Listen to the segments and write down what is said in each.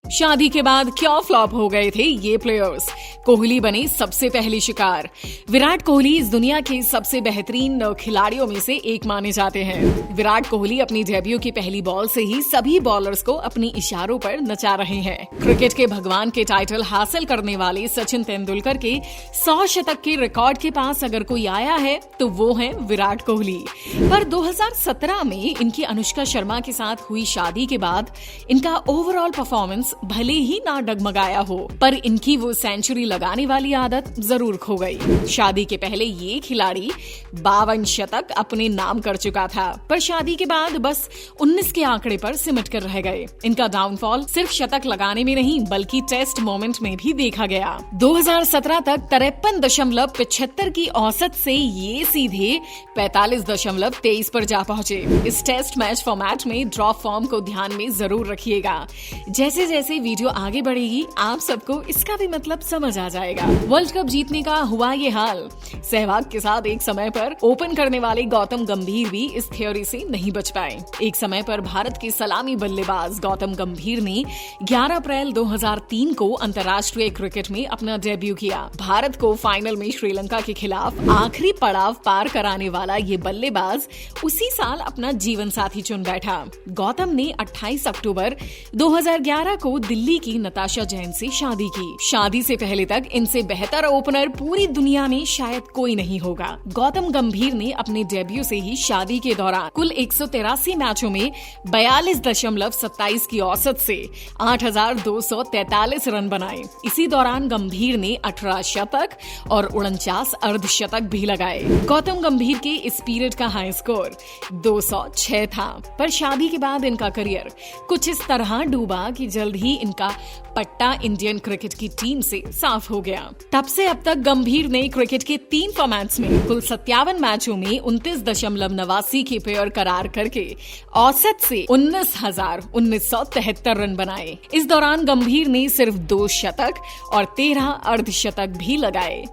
शादी के बाद क्या फ्लॉप हो गए थे ये प्लेयर्स। कोहली बने सबसे पहले शिकार। विराट कोहली इस दुनिया के सबसे बेहतरीन खिलाड़ियों में से एक माने जाते हैं। विराट कोहली अपनी डेब्यू की पहली बॉल से ही सभी बॉलर्स को अपनी इशारों पर नचा रहे हैं। क्रिकेट के भगवान के टाइटल हासिल करने वाले सचिन तेंदुलकर के 100 शतक के रिकॉर्ड के पास अगर कोई आया है तो वो है विराट कोहली। पर 2017 में इनकी अनुष्का शर्मा के साथ हुई शादी के बाद इनका ओवरऑल परफॉर्मेंस भले ही ना डगमगाया हो, पर इनकी वो सेंचुरी लगाने वाली आदत जरूर खो गई। शादी के पहले ये खिलाड़ी 52 शतक अपने नाम कर चुका था, पर शादी के बाद बस 19 के आंकड़े पर सिमट कर रह गए। इनका डाउनफॉल सिर्फ शतक लगाने में नहीं बल्कि टेस्ट मोमेंट में भी देखा गया। 2017 तक 53.75 की औसत से ये सीधे 45.23 पर जा पहुंचे। इस टेस्ट मैच फॉर्मेट में ड्रॉप फॉर्म को ध्यान में जरूर रखिएगा। जैसे जैसे वीडियो आगे बढ़ेगी आप सबको इसका भी मतलब समझ आ जाएगा। वर्ल्ड कप जीतने का हुआ ये हाल। सहवाग के साथ एक समय पर ओपन करने वाले गौतम गंभीर भी इस थ्योरी से नहीं बच पाए। एक समय पर भारत के सलामी बल्लेबाज गौतम गंभीर ने 11 अप्रैल 2003 को अंतर्राष्ट्रीय क्रिकेट में अपना डेब्यू किया। भारत को फाइनल में श्रीलंका के खिलाफ आखिरी पड़ाव पार कराने वाला ये बल्लेबाज उसी साल अपना जीवन साथी चुन बैठा। गौतम ने 28 अक्टूबर 2011 को दिल्ली की नताशा जैन से शादी की। शादी से पहले तक इनसे बेहतर ओपनर पूरी दुनिया में शायद कोई नहीं होगा। गौतम गंभीर ने अपने डेब्यू से ही शादी के दौरान कुल 183 मैचों में 42.27 की औसत से 8,243 रन बनाए। इसी दौरान गंभीर ने 18 शतक और 49 अर्धशतक भी लगाए। गौतम गंभीर के इस पीरियड का हाई स्कोर 206 था, पर शादी के बाद इनका करियर कुछ इस तरह डूबा कि जल्द ही इनका पट्टा इंडियन क्रिकेट की टीम से साफ हो गया। तब से अब तक गंभीर ने क्रिकेट के 3 फॉर्मेट्स में कुल 57 मैचों में 29.89 के पेयर करार करके औसत से 19,1973 रन बनाए। इस दौरान गंभीर ने सिर्फ 2 शतक और 13 अर्धशतक भी लगाए।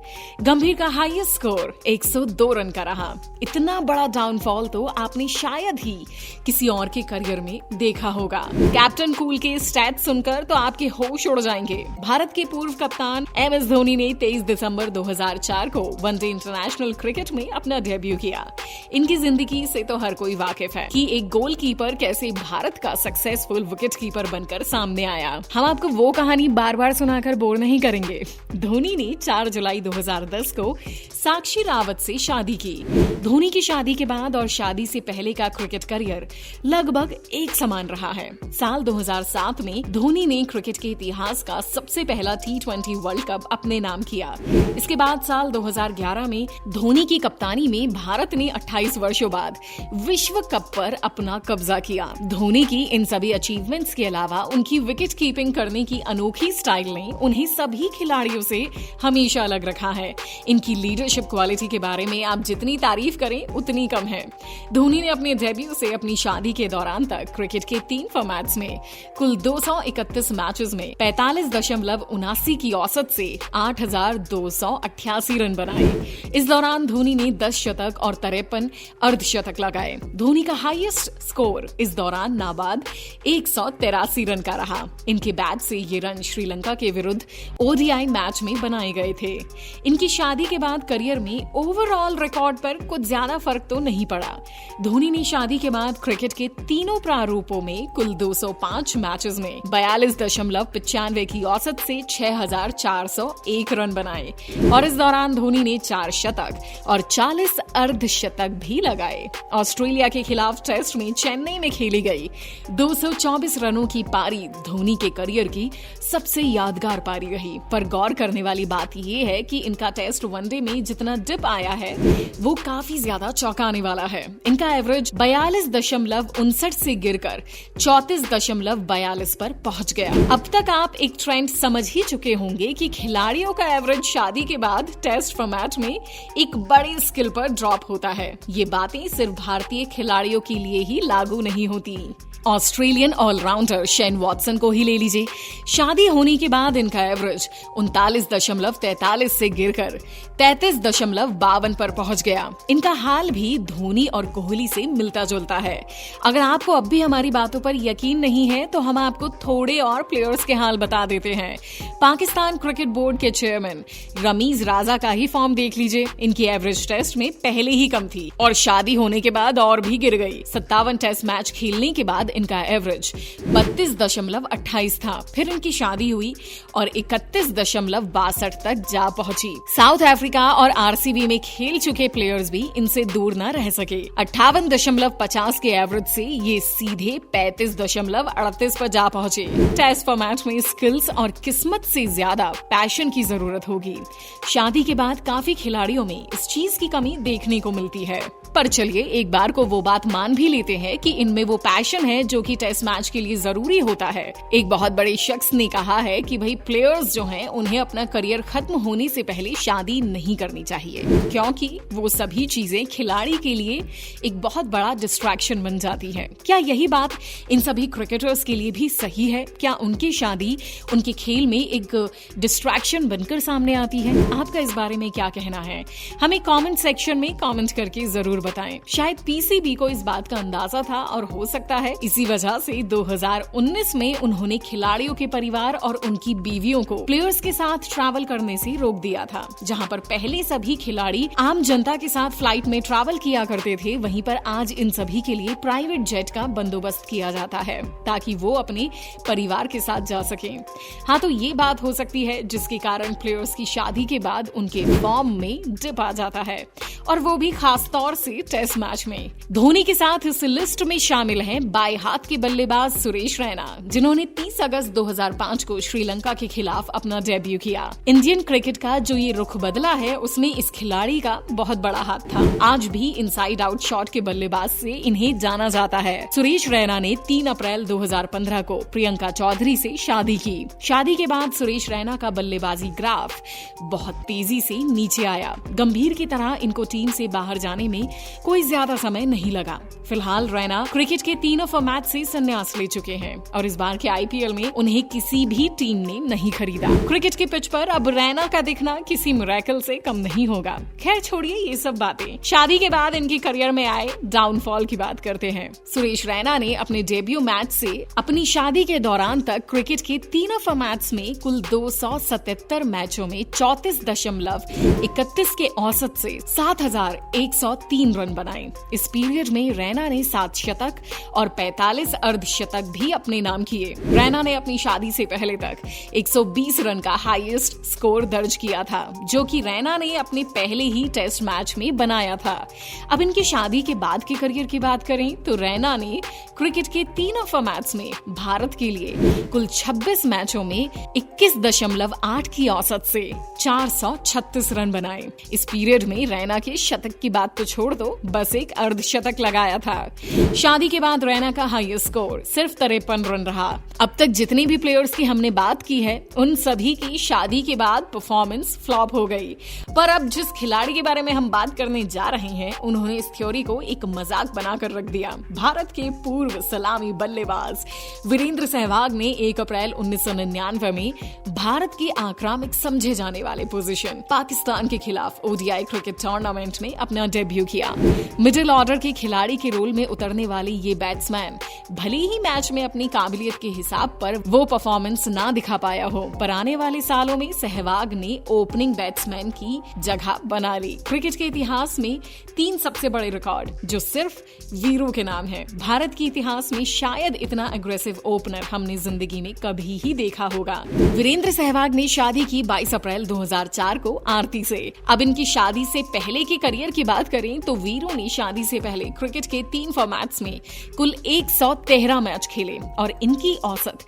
गंभीर का हाईएस्ट स्कोर 102 रन का रहा। इतना बड़ा डाउनफॉल तो आपने शायद ही किसी और के करियर में देखा होगा। कैप्टन कूल के स्टैट्स सुनकर तो आपके होश उड़ जाएंगे। भारत के पूर्व कप्तान MS धोनी ने 23 दिसंबर 2004 को वनडे इंटरनेशनल क्रिकेट में अपना डेब्यू किया। इनकी जिंदगी से तो हर कोई वाकिफ है कि एक गोलकीपर कैसे भारत का सक्सेसफुल विकेटकीपर बनकर सामने आया। हम आपको वो कहानी बार बार सुनाकर बोर नहीं करेंगे। धोनी ने 4 जुलाई 2010 को साक्षी रावत से शादी की। धोनी की शादी के बाद और शादी से पहले का क्रिकेट करियर लगभग एक समान रहा है। साल 2007 में धोनी ने क्रिकेट के इतिहास का सबसे पहला T20 वर्ल्ड कप अपने नाम किया। इसके बाद साल 2011 में धोनी की कप्तानी में भारत ने 28 वर्षों बाद विश्व कप पर अपना कब्जा किया। धोनी की इन सभी अचीवमेंट्स के अलावा उनकी विकेट कीपिंग करने की अनोखी स्टाइल ने उन्हें सभी खिलाड़ियों से हमेशा अलग रखा है। इनकी लीडरशिप क्वालिटी के बारे में आप जितनी तारीफ करें उतनी कम है। धोनी ने अपने डेब्यू से अपनी शादी के दौरान तक क्रिकेट के 3 फॉर्मेट्स में कुल 231 मैचेस में 45.79 की औसत से 8,288 रन बनाए। इस दौरान धोनी ने 10 शतक और 53 अर्धशतक लगाए। धोनी का हाईएस्ट स्कोर इस दौरान नाबाद 183 रन का रहा। इनके बैट से ये रन श्रीलंका के विरुद्ध ODI मैच में बनाए गए थे। इनकी शादी के बाद करियर में ओवरऑल रिकॉर्ड पर कुछ ज्यादा फर्क तो नहीं पड़ा। धोनी ने शादी के बाद क्रिकेट के तीनों प्रारूपों में कुल 205 मैचेस में 42.95 की औसत से 6,401 रन बनाए और इस दौरान धोनी ने 4 शतक और 40 अर्धशतक भी लगाए। ऑस्ट्रेलिया के खिलाफ टेस्ट में चेन्नई में खेली गई 224 रनों की पारी धोनी के करियर की सबसे यादगार पारी रही। पर गौर करने वाली बात यह है कि इनका टेस्ट वनडे में जितना डिप आया है वो काफी ज्यादा चौंकाने वाला है। इनका एवरेज 42.59 से गिरकर 34.42 पर पहुंच गया। अब तक आप एक ट्रेंड समझ ही चुके होंगे कि खिलाड़ियों का एवरेज शादी के बाद टेस्ट फॉर्मेट में एक बड़ी स्किल पर ड्रॉप होता है। ये बातें सिर्फ भारतीय खिलाड़ियों के लिए ही लागू नहीं होती। ऑस्ट्रेलियन ऑलराउंडर शेन वॉटसन को ही ले लीजिए। शादी होने के बाद इनका एवरेज 39.43 से गिरकर 33.52 पर पहुंच गया। इनका हाल भी धोनी और कोहली से मिलता जुलता है। अगर आपको अब भी हमारी बातों पर यकीन नहीं है तो हम आपको थोड़े और प्लेयर्स के हाल बता देते हैं। पाकिस्तान क्रिकेट बोर्ड के चेयरमैन रमीज राजा का ही फॉर्म देख लीजिए। इनकी एवरेज टेस्ट में पहले ही कम थी और शादी होने के बाद और भी गिर गई। 57 टेस्ट मैच खेलने के बाद इनका एवरेज 32.28 था। फिर इनकी शादी हुई और 31.62 तक जा पहुंची। साउथ अफ्रीका और आरसीबी में खेल चुके प्लेयर्स भी इनसे दूर न रह सके। 58.50 के एवरेज से ये सीधे 35.38 पर जा पहुंचे। टेस्ट फॉर्मेट में स्किल्स और किस्मत से ज्यादा पैशन की जरूरत होगी। शादी के बाद काफी खिलाड़ियों में इस चीज की कमी देखने को मिलती है। पर चलिए एक बार को वो बात मान भी लेते हैं कि इनमें वो पैशन है जो कि टेस्ट मैच के लिए जरूरी होता है। एक बहुत बड़े शख्स ने कहा है कि भाई प्लेयर्स जो हैं उन्हें अपना करियर खत्म होने से पहले शादी नहीं करनी चाहिए, क्योंकि वो सभी चीजें खिलाड़ी के लिए एक बहुत बड़ा डिस्ट्रैक्शन बन जाती है। क्या यही बात इन सभी क्रिकेटर्स के लिए भी सही है? क्या उनकी शादी उनके खेल में एक डिस्ट्रैक्शन बनकर सामने आती है? आपका इस बारे में क्या कहना है? हमें कमेंट सेक्शन में कमेंट करके जरूर बताएं। शायद पीसीबी को इस बात का अंदाजा था और हो सकता है इसी वजह से 2019 में उन्होंने खिलाड़ियों के परिवार और उनकी बीवियों को प्लेयर्स के साथ ट्रैवल करने से रोक दिया था। जहां पर पहले सभी खिलाड़ी आम जनता के साथ फ्लाइट में ट्रैवल किया करते थे, वहीं पर आज इन सभी के लिए प्राइवेट जेट का बंदोबस्त किया जाता है ताकि वो अपने परिवार के साथ जा सके। हाँ, तो ये बात हो सकती है जिसके कारण प्लेयर्स की शादी के बाद उनके फॉर्म में डिप आ जाता है, और वो भी खास तौर से टेस्ट मैच में। धोनी के साथ इस लिस्ट में शामिल हैं बाएं हाथ के बल्लेबाज सुरेश रैना, जिन्होंने 30 अगस्त 2005 को श्रीलंका के खिलाफ अपना डेब्यू किया। इंडियन क्रिकेट का जो ये रुख बदला है उसमें इस खिलाड़ी का बहुत बड़ा हाथ था। आज भी इनसाइड आउट शॉट के बल्लेबाज से इन्हें जाना जाता है। सुरेश रैना ने 3 अप्रैल 2015 को प्रियंका चौधरी से शादी की। शादी के बाद सुरेश रैना का बल्लेबाजी ग्राफ बहुत तेजी से नीचे आया। गंभीर की तरह इनको टीम से बाहर जाने में कोई ज्यादा समय नहीं लगा। फिलहाल रैना क्रिकेट के तीनों फॉर्मेट से संन्यास ले चुके हैं और इस बार के आईपीएल में उन्हें किसी भी टीम ने नहीं खरीदा। क्रिकेट के पिच पर अब रैना का दिखना किसी मिरेकल से कम नहीं होगा। खैर छोड़िए ये सब बातें। शादी के बाद इनके करियर में आए डाउनफॉल की बात करते हैं। सुरेश रैना ने अपने डेब्यू मैच से अपनी शादी के दौरान तक क्रिकेट के तीनों फॉर्मेट्स में कुल 277 मैचों में 34.31 के औसत से 7,103 रन बनाए। इस पीरियड में रैना ने 7 शतक और 45 अर्धशतक भी अपने नाम किए। रैना ने अपनी शादी से पहले तक 120 रन का हाईएस्ट स्कोर दर्ज किया था, जो कि रैना ने अपने पहले ही टेस्ट मैच में बनाया था। अब इनकी शादी के बाद के करियर की बात करें तो रैना ने क्रिकेट के तीनों फॉर्मेट्स में भारत के लिए कुल 26 मैचों में 21.8 की औसत से 436 रन बनाए। इस पीरियड में रैना के शतक की बात तो छोड़ दो, बस एक अर्धशतक लगाया था। शादी के बाद रैना का हाईएस्ट स्कोर सिर्फ 53 रन रहा। अब तक जितने भी प्लेयर्स की हमने बात की है उन सभी की शादी के बाद परफॉर्मेंस फ्लॉप हो गई। पर अब जिस खिलाड़ी के बारे में हम बात करने जा रहे हैं उन्होंने इस थ्योरी को एक मजाक बनाकर रख दिया। भारत के पूर्व सलामी बल्लेबाज वीरेंद्र सहवाग ने 1 अप्रैल 1999 में भारत के आक्रामक समझे जाने वाले पोजीशन पाकिस्तान के खिलाफ ओडीआई क्रिकेट टूर्नामेंट में अपना डेब्यू किया। मिडिल ऑर्डर के खिलाड़ी के रोल में उतरने वाले ये बैट्समैन भले ही मैच में अपनी काबिलियत के हिसाब पर वो परफॉर्मेंस ना दिखा पाया हो, पर आने वाले सालों में सहवाग ने ओपनिंग बैट्समैन की जगह बना ली। क्रिकेट के इतिहास में 3 सबसे बड़े रिकॉर्ड जो सिर्फ वीरों के नाम है। भारत के इतिहास में शायद इतना अग्रेसिव ओपनर हमने जिंदगी में कभी ही देखा होगा। वीरेंद्र सहवाग ने शादी की 22 अप्रैल 2004 को आरती से। अब इनकी शादी से पहले के करियर की बात करें तो वीरों ने शादी से पहले क्रिकेट के 3 फॉर्मेट्स में कुल 113 मैच खेले और इनकी औसत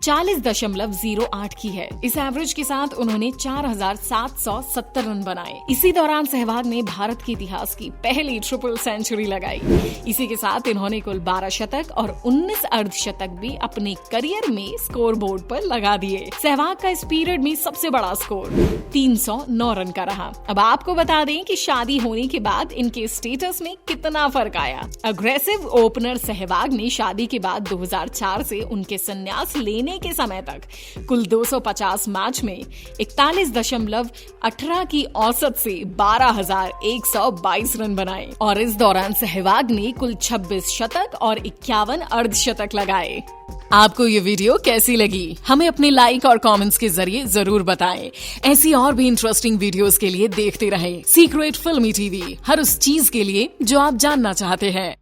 40.08 की है। इस एवरेज के साथ उन्होंने 4,770 रन बनाए। इसी दौरान सहवाग ने भारत के इतिहास की पहली ट्रिपल सेंचुरी लगाई। इसी के साथ इन्होंने कुल 12 शतक और 19 अर्धशतक भी अपने करियर में स्कोर बोर्ड पर लगा दिए। सहवाग का इस पीरियड में सबसे बड़ा स्कोर 309 रन का रहा। अब आपको बता दें कि शादी होने के बाद इनके स्टेटस में कितना फर्क आया। अग्रेसिव ओपनर सहवाग ने शादी के बाद 2004 से उनके संन्यास लेने के समय तक कुल 250 मैच में 41.18 की औसत से 12,122 रन बनाए और इस दौरान सहवाग ने कुल 26 शतक और 51 अर्धशतक लगाए। आपको ये वीडियो कैसी लगी? हमें अपने लाइक और कमेंट्स के जरिए जरूर बताएं। ऐसी और भी इंटरेस्टिंग वीडियोस के लिए देखते रहें सीक्रेट फिल्मी टीवी, हर उस चीज के लिए जो आप जानना चाहते हैं।